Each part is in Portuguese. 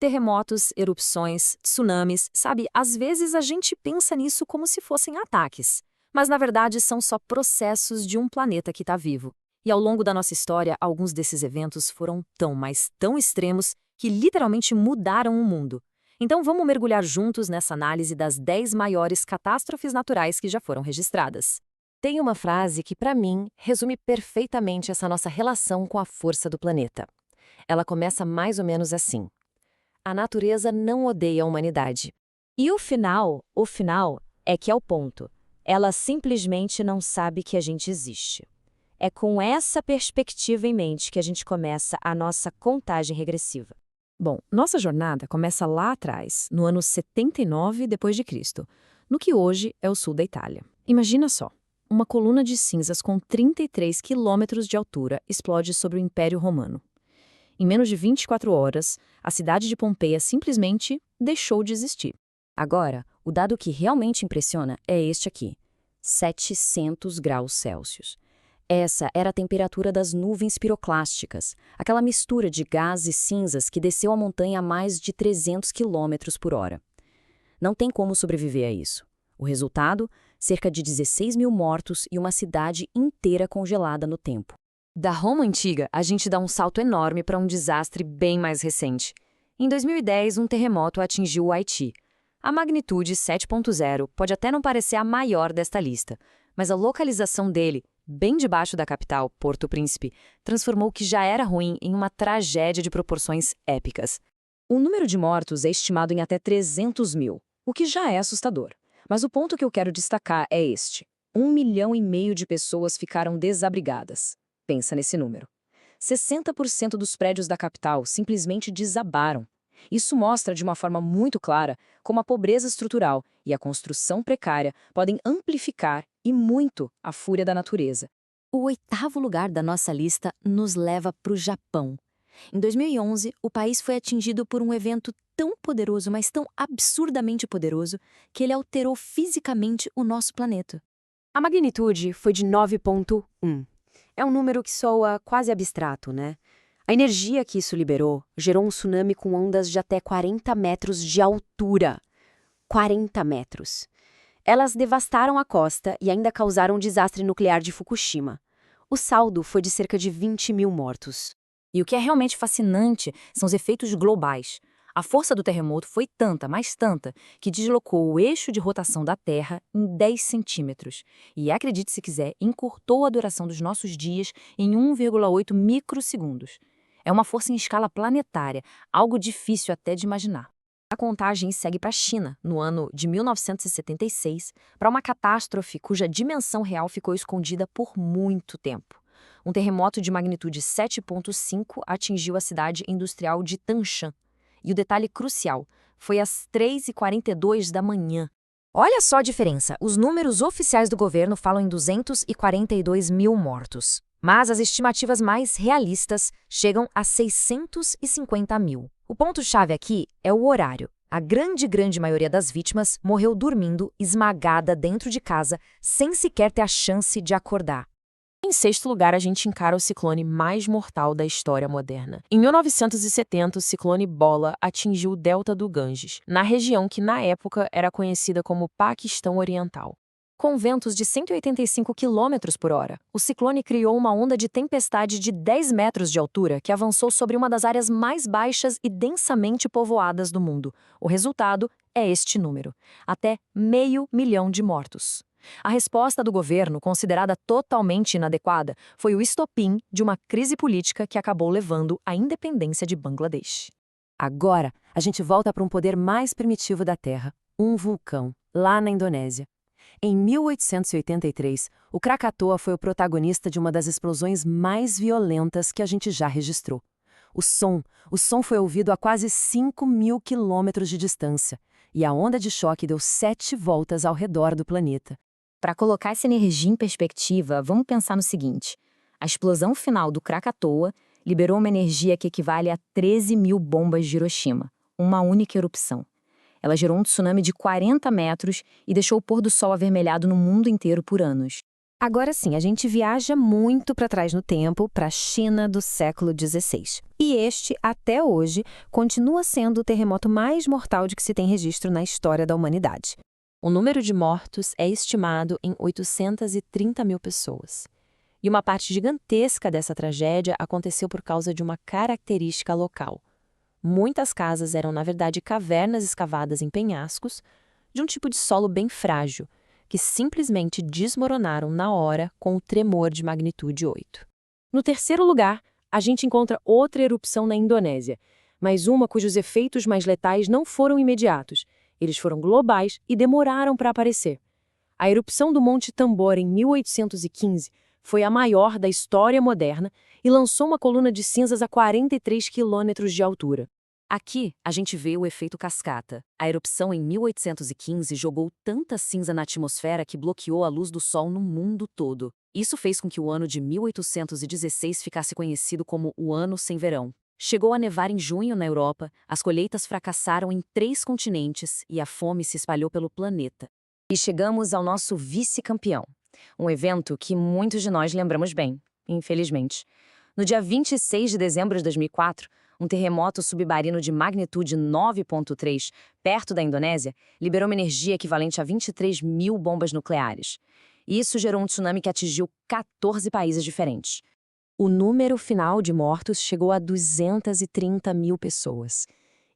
Terremotos, erupções, tsunamis, sabe? Às vezes a gente pensa nisso como se fossem ataques. Mas na verdade são só processos de um planeta que está vivo. E ao longo da nossa história, alguns desses eventos foram tão, mas tão extremos que literalmente mudaram o mundo. Então vamos mergulhar juntos nessa análise das 10 maiores catástrofes naturais que já foram registradas. Tem uma frase que, para mim, resume perfeitamente essa nossa relação com a força do planeta. Ela começa mais ou menos assim: a natureza não odeia a humanidade. E o final é que é o ponto. Ela simplesmente não sabe que a gente existe. É com essa perspectiva em mente que a gente começa a nossa contagem regressiva. Bom, nossa jornada começa lá atrás, no ano 79 d.C., no que hoje é o sul da Itália. Imagina só, uma coluna de cinzas com 33 quilômetros de altura explode sobre o Império Romano. Em menos de 24 horas, a cidade de Pompeia simplesmente deixou de existir. Agora, o dado que realmente impressiona é este aqui: 700 graus Celsius. Essa era a temperatura das nuvens piroclásticas, aquela mistura de gás e cinzas que desceu a montanha a mais de 300 km por hora. Não tem como sobreviver a isso. O resultado? Cerca de 16 mil mortos e uma cidade inteira congelada no tempo. Da Roma antiga, a gente dá um salto enorme para um desastre bem mais recente. Em 2010, um terremoto atingiu o Haiti. A magnitude 7.0 pode até não parecer a maior desta lista, mas a localização dele, bem debaixo da capital, Porto Príncipe, transformou o que já era ruim em uma tragédia de proporções épicas. O número de mortos é estimado em até 300 mil, o que já é assustador. Mas o ponto que eu quero destacar é este: 1,5 milhão de pessoas ficaram desabrigadas. Pensa nesse número. 60% dos prédios da capital simplesmente desabaram. Isso mostra de uma forma muito clara como a pobreza estrutural e a construção precária podem amplificar e muito a fúria da natureza. O 8º lugar da nossa lista nos leva para o Japão. Em 2011, o país foi atingido por um evento tão poderoso, mas tão absurdamente poderoso, que ele alterou fisicamente o nosso planeta. A magnitude foi de 9,1. É um número que soa quase abstrato, né? A energia que isso liberou gerou um tsunami com ondas de até 40 metros de altura. 40 metros. Elas devastaram a costa e ainda causaram o desastre nuclear de Fukushima. O saldo foi de cerca de 20 mil mortos. E o que é realmente fascinante são os efeitos globais. A força do terremoto foi tanta, mas tanta, que deslocou o eixo de rotação da Terra em 10 centímetros. E, acredite se quiser, encurtou a duração dos nossos dias em 1,8 microsegundos. É uma força em escala planetária, algo difícil até de imaginar. A contagem segue para a China, no ano de 1976, para uma catástrofe cuja dimensão real ficou escondida por muito tempo. Um terremoto de magnitude 7,5 atingiu a cidade industrial de Tanshan. E o detalhe crucial, foi às 3h42 da manhã. Olha só a diferença, os números oficiais do governo falam em 242 mil mortos. Mas as estimativas mais realistas chegam a 650 mil. O ponto-chave aqui é o horário. A grande maioria das vítimas morreu dormindo, esmagada dentro de casa, sem sequer ter a chance de acordar. Em 6º lugar, a gente encara o ciclone mais mortal da história moderna. Em 1970, o ciclone Bola atingiu o delta do Ganges, na região que na época era conhecida como Paquistão Oriental. Com ventos de 185 km por hora, o ciclone criou uma onda de tempestade de 10 metros de altura que avançou sobre uma das áreas mais baixas e densamente povoadas do mundo. O resultado é este número: até 500 mil de mortos. A resposta do governo, considerada totalmente inadequada, foi o estopim de uma crise política que acabou levando à independência de Bangladesh. Agora, a gente volta para um poder mais primitivo da Terra, um vulcão, lá na Indonésia. Em 1883, o Krakatoa foi o protagonista de uma das explosões mais violentas que a gente já registrou. O som foi ouvido a quase 5.000 quilômetros de distância, e a onda de choque deu 7 voltas ao redor do planeta. Para colocar essa energia em perspectiva, vamos pensar no seguinte: a explosão final do Krakatoa liberou uma energia que equivale a 13 mil bombas de Hiroshima, uma única erupção. Ela gerou um tsunami de 40 metros e deixou o pôr do sol avermelhado no mundo inteiro por anos. Agora sim, a gente viaja muito para trás no tempo, para a China do século XVI. E este, até hoje, continua sendo o terremoto mais mortal de que se tem registro na história da humanidade. O número de mortos é estimado em 830 mil pessoas. E uma parte gigantesca dessa tragédia aconteceu por causa de uma característica local. Muitas casas eram, na verdade, cavernas escavadas em penhascos, de um tipo de solo bem frágil, que simplesmente desmoronaram na hora com o tremor de magnitude 8. No terceiro lugar, a gente encontra outra erupção na Indonésia, mas uma cujos efeitos mais letais não foram imediatos. Eles foram globais e demoraram para aparecer. A erupção do Monte Tambora em 1815 foi a maior da história moderna e lançou uma coluna de cinzas a 43 quilômetros de altura. Aqui, a gente vê o efeito cascata. A erupção em 1815 jogou tanta cinza na atmosfera que bloqueou a luz do Sol no mundo todo. Isso fez com que o ano de 1816 ficasse conhecido como o Ano Sem Verão. Chegou a nevar em junho na Europa, as colheitas fracassaram em 3 continentes e a fome se espalhou pelo planeta. E chegamos ao nosso vice-campeão, um evento que muitos de nós lembramos bem, infelizmente. No dia 26 de dezembro de 2004, um terremoto submarino de magnitude 9,3, perto da Indonésia, liberou uma energia equivalente a 23 mil bombas nucleares. Isso gerou um tsunami que atingiu 14 países diferentes. O número final de mortos chegou a 230 mil pessoas.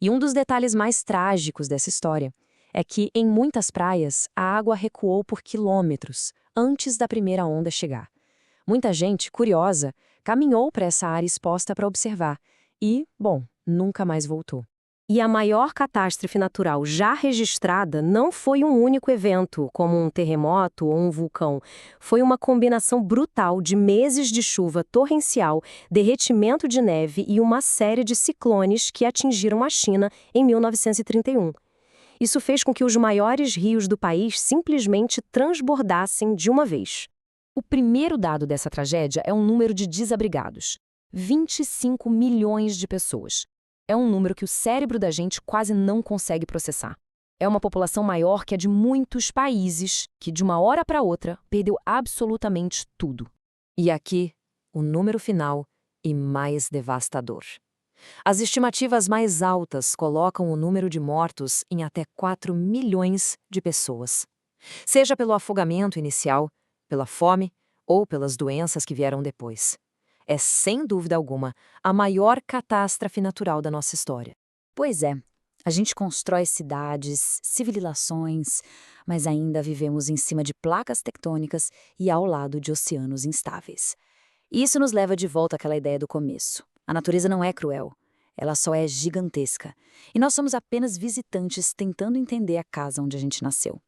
E um dos detalhes mais trágicos dessa história é que, em muitas praias, a água recuou por quilômetros antes da primeira onda chegar. Muita gente, curiosa, caminhou para essa área exposta para observar e, bom, nunca mais voltou. E a maior catástrofe natural já registrada não foi um único evento, como um terremoto ou um vulcão. Foi uma combinação brutal de meses de chuva torrencial, derretimento de neve e uma série de ciclones que atingiram a China em 1931. Isso fez com que os maiores rios do país simplesmente transbordassem de uma vez. O primeiro dado dessa tragédia é o número de desabrigados. 25 milhões de pessoas. É um número que o cérebro da gente quase não consegue processar. É uma população maior que a de muitos países que, de uma hora para outra, perdeu absolutamente tudo. E aqui, o número final e mais devastador. As estimativas mais altas colocam o número de mortos em até 4 milhões de pessoas. Seja pelo afogamento inicial, pela fome ou pelas doenças que vieram depois. É, sem dúvida alguma, a maior catástrofe natural da nossa história. Pois é, a gente constrói cidades, civilizações, mas ainda vivemos em cima de placas tectônicas e ao lado de oceanos instáveis. E isso nos leva de volta àquela ideia do começo. A natureza não é cruel, ela só é gigantesca. E nós somos apenas visitantes tentando entender a casa onde a gente nasceu.